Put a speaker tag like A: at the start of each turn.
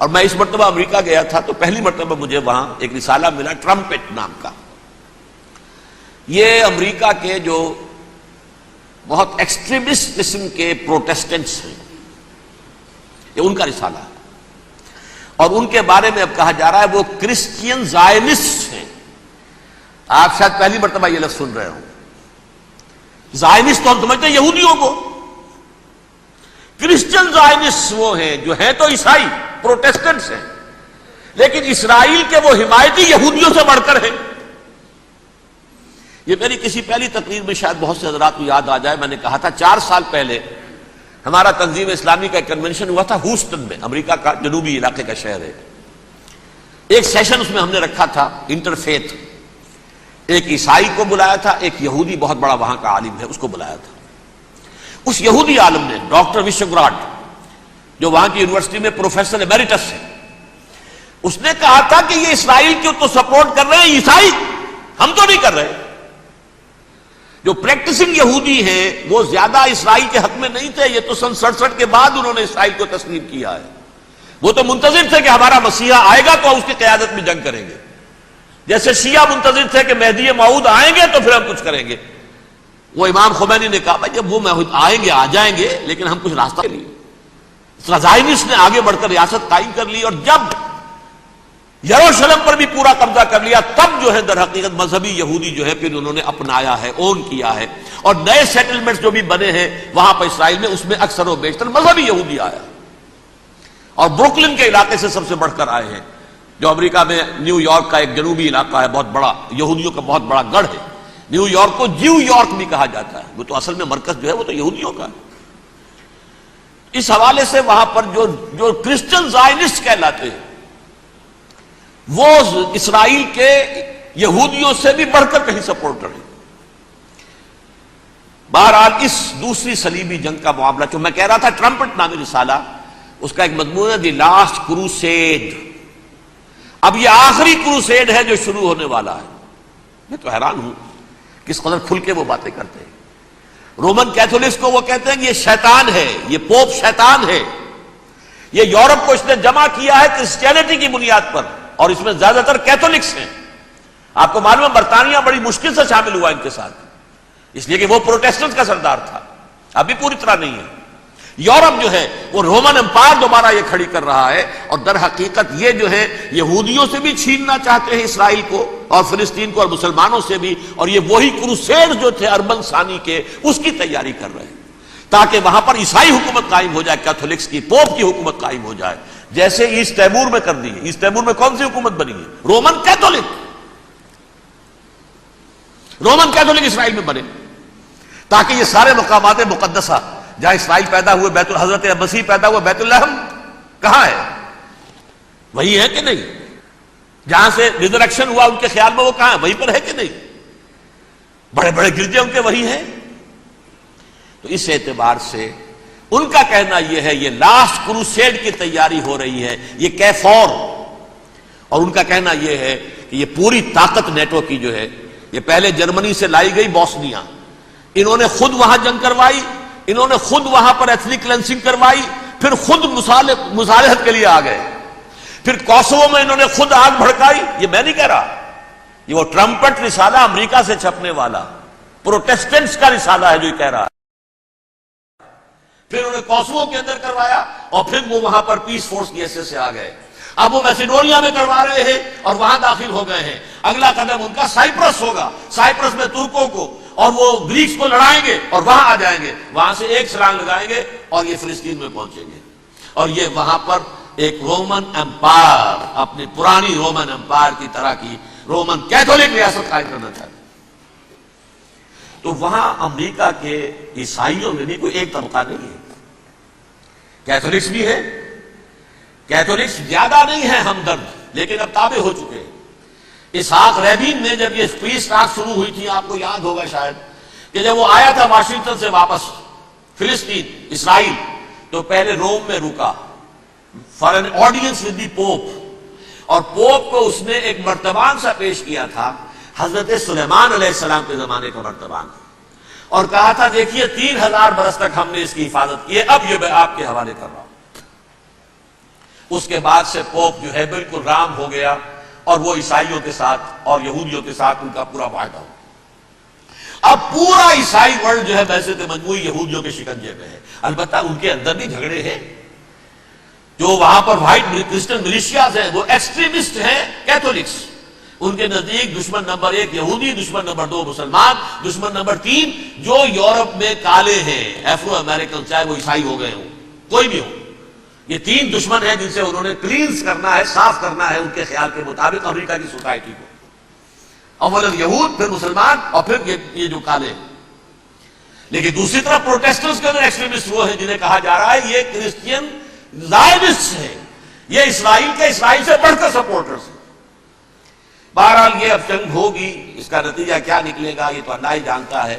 A: اور میں اس مرتبہ امریکہ گیا تھا تو پہلی مرتبہ مجھے وہاں ایک رسالہ ملا ٹرمپٹ نام کا. یہ امریکہ کے جو بہت ایکسٹریمسٹ قسم کے پروٹیسٹنٹس ہیں، یہ ان کا رسالہ ہے، اور ان کے بارے میں اب کہا جا رہا ہے وہ کرسچین زائنسٹ ہیں. آپ شاید پہلی مرتبہ یہ لفظ سن رہے ہوں. زائنسٹ تو ہم سمجھتے ہیں یہودیوں کو، کرسچین زائنسٹ وہ ہیں جو ہیں تو عیسائی پروٹیسٹنٹس ہیں، لیکن اسرائیل کے وہ حمایتی یہودیوں سے بڑھ کر ہیں. یہ میری کسی پہلی تقریر میں شاید بہت سے حضرات کو یاد آ جائے، میں نے کہا تھا 4 سال پہلے ہمارا تنظیم اسلامی کا ایک کنونشن ہوا تھا ہیوسٹن میں، امریکہ کا جنوبی علاقے کا شہر ہے. ایک سیشن اس میں ہم نے رکھا تھا انٹرفیتھ، ایک عیسائی کو بلایا تھا، ایک یہودی بہت بڑا وہاں کا عالم ہے اس کو بلایا تھا. اس یہودی عالم نے ڈاکٹر وشوگراڈ، جو وہاں کی یونیورسٹی میں پروفیسر ایمیریٹس ہے، اس نے کہا تھا کہ یہ اسرائیل کو تو سپورٹ کر رہے ہیں عیسائی، ہم تو نہیں کر رہے. جو پریکٹسنگ یہودی ہیں وہ زیادہ اسرائیل کے حق میں نہیں تھے، یہ تو سن 67 کے بعد انہوں نے اسرائیل کو تسلیم کیا ہے. وہ تو منتظر تھے کہ ہمارا مسیحا آئے گا تو اس کی قیادت میں جنگ کریں گے، جیسے شیعہ منتظر تھے کہ مہدی موعود آئیں گے تو پھر ہم کچھ کریں گے. وہ امام خمینی نے کہا بھائی جب وہ آئیں گے آ جائیں گے، لیکن ہم کچھ راستہ کے لیے. زائنسٹ نے آگے بڑھ کر ریاست قائم کر لی، اور جب یروشلم پر بھی پورا قبضہ کر لیا تب جو ہے در حقیقت مذہبی یہودی جو ہے پھر انہوں نے اپنایا ہے، اون کیا ہے، اور نئے سیٹلمنٹس جو بھی بنے ہیں وہاں پر اسرائیل میں اس میں اکثر و بیشتر مذہبی یہودی آیا، اور بروکلن کے علاقے سے سب سے بڑھ کر آئے ہیں، جو امریکہ میں نیو یارک کا ایک جنوبی علاقہ ہے، بہت بڑا یہودیوں کا بہت بڑا گڑھ ہے. نیو یارک کو جیو یارک بھی کہا جاتا ہے، وہ تو اصل میں مرکز جو ہے وہ تو یہودیوں کا ہے. اس حوالے سے وہاں پر جو کرسچن زائنسٹ کہلاتے ہیں وہ اسرائیل کے یہودیوں سے بھی بڑھ کر کہیں سپورٹر ہیں. بہرحال اس دوسری صلیبی جنگ کا معاملہ جو میں کہہ رہا تھا، ٹرمپٹ نامی رسالہ، اس کا ایک مضمون ہے دی لاسٹ کروسیڈ. اب یہ آخری کروسیڈ ہے جو شروع ہونے والا ہے. میں تو حیران ہوں کس قدر کھل کے وہ باتیں کرتے ہیں. رومن کیتھولکس کو وہ کہتے ہیں کہ یہ شیطان ہے، یہ پوپ شیطان ہے، یہ یورپ کو اس نے جمع کیا ہے کرسچینٹی کی بنیاد پر، اور اس میں زیادہ تر کیتھولکس ہیں. آپ کو معلوم ہے برطانیہ بڑی مشکل سے شامل ہوا ان کے ساتھ، اس لیے کہ وہ پروٹیسٹنٹ کا سردار تھا، ابھی پوری طرح نہیں ہے. یورپ جو ہے وہ رومن امپائر دوبارہ یہ کھڑی کر رہا ہے، اور در حقیقت یہ جو ہے یہودیوں سے بھی چھیننا چاہتے ہیں اسرائیل کو اور فلسطین کو، اور مسلمانوں سے بھی، اور یہ وہی کروسیڈ جو تھے اربن ثانی کے اس کی تیاری کر رہے ہیں تاکہ وہاں پر عیسائی حکومت قائم ہو جائے، کیتھولکس کی، پوپ کی حکومت قائم ہو جائے، جیسے ایسٹ تیمور میں کر دی ہے. ایسٹ تیمور میں کون سی حکومت بنی ہے؟ Roman Catholic. رومن کیتھولک اسرائیل میں بنے تاکہ یہ سارے مقامات مقدسہ جہاں اسرائیل پیدا ہوئے، حضرت مسیح پیدا ہوئے، بیت الحم کہاں ہے؟ وہی ہے کہ نہیں؟ جہاں سے ریزریکشن ہوا ان کے خیال میں وہ کہاں ہے؟ وہیں پر ہے کہ نہیں؟ بڑے بڑے گرجے ان کے وہی ہیں. تو اس اعتبار سے ان کا کہنا یہ ہے یہ لاسٹ کروسیڈ کی تیاری ہو رہی ہے، یہ کیفور. اور ان کا کہنا یہ ہے کہ یہ پوری طاقت نیٹو کی جو ہے، یہ پہلے جرمنی سے لائی گئی بوسنیا، انہوں نے خود وہاں جنگ کروائی، انہوں نے خود وہاں پر ایتھنک کلینسنگ کروائی، پھر خود مصالحت کے لیے آ گئے، پھر کوسوو میں انہوں نے خود آگ بھڑکائی. یہ میں نہیں کہہ رہا، یہ وہ ٹرمپٹ رسالہ امریکہ سے چھپنے والا پروٹیسٹنٹس کا رسالہ ہے جو یہ کہہ رہا ہے. پھر انہوں نے کوسوو کے اندر کروایا، اور پھر وہ وہاں پر پیس فورس کی حیثیت سے آ گئے. اب وہ میسیڈونیا میں کروا رہے ہیں اور وہاں داخل ہو گئے ہیں. اگلا قدم ان کا سائپرس ہوگا، سائپرس میں ترکوں کو اور وہ گریکس کو لڑائیں گے اور وہاں آ جائیں گے، وہاں سے ایک چھلانگ لگائیں گے اور یہ فلسطین میں پہنچیں گے، اور یہ وہاں پر ایک رومن امپائر، اپنی پرانی رومن امپائر کی طرح کی رومن کیتھولک ریاست قائم کرنا چاہتے ہیں. تو وہاں امریکہ کے عیسائیوں میں بھی کوئی ایک طبقہ نہیں ہے، کیتھولکس بھی ہے، کیتھولکس زیادہ نہیں ہے ہمدرد، لیکن اب تابع ہو چکے ہیں. اسحاق ریبین نے جب یہ پیس ٹاک شروع ہوئی تھی، آپ کو یاد ہوگا شاید، کہ جب وہ آیا تھا واشنگٹن سے واپس فلسطین اسرائیل، تو پہلے روم میں رکا for an audience with the Pope, اور پوپ کو اس نے ایک مرتبان سا پیش کیا تھا، حضرت سلیمان علیہ السلام کے زمانے کا مرتبان، اور کہا تھا دیکھیے 3000 برس تک ہم نے اس کی حفاظت کی ہے، اب یہ میں آپ کے حوالے کر رہا ہوں. اس کے بعد سے پوپ جو ہے بالکل رام ہو گیا اور وہ عیسائیوں کے ساتھ اور یہودیوں کے ساتھ ان کا پورا معاہدہ ہو. اب پورا عیسائی ورلڈ جو ہے ویسے تو مجموعی یہودیوں کے شکنجے میں ہے. البتہ ان کے اندر بھی جھگڑے ہیں. جو وہاں پر وائٹ کرسچن ملیشیاز ہیں وہ ایکسٹریمسٹ ہیں کیتھولکس. ان کے نزدیک دشمن نمبر 1 یہودی، دشمن نمبر 2 مسلمان، دشمن نمبر 3 جو یورپ میں کالے ہیں، ایفرو امریکن، چاہے وہ عیسائی ہو گئے ہوں کوئی بھی ہو. یہ 3 دشمن ہیں جن سے انہوں نے کلینز کرنا ہے، صاف کرنا ہے ان کے خیال کے مطابق امریکہ کی سوسائٹی کو. اولا یہود، پھر مسلمان، اور پھر یہ جو کالے ہیں. لیکن دوسری طرف پروٹیسٹنٹس کے اندر ایکسٹریمسٹ وہ ہیں جنہیں کہا جا رہا ہے یہ کرسچین زائنسٹ ہیں، یہ اسرائیل سے بڑھ کر سپورٹرز ہیں. بہرحال یہ اب جنگ ہوگی، اس کا نتیجہ کیا نکلے گا یہ تو اللہ ہی جانتا ہے.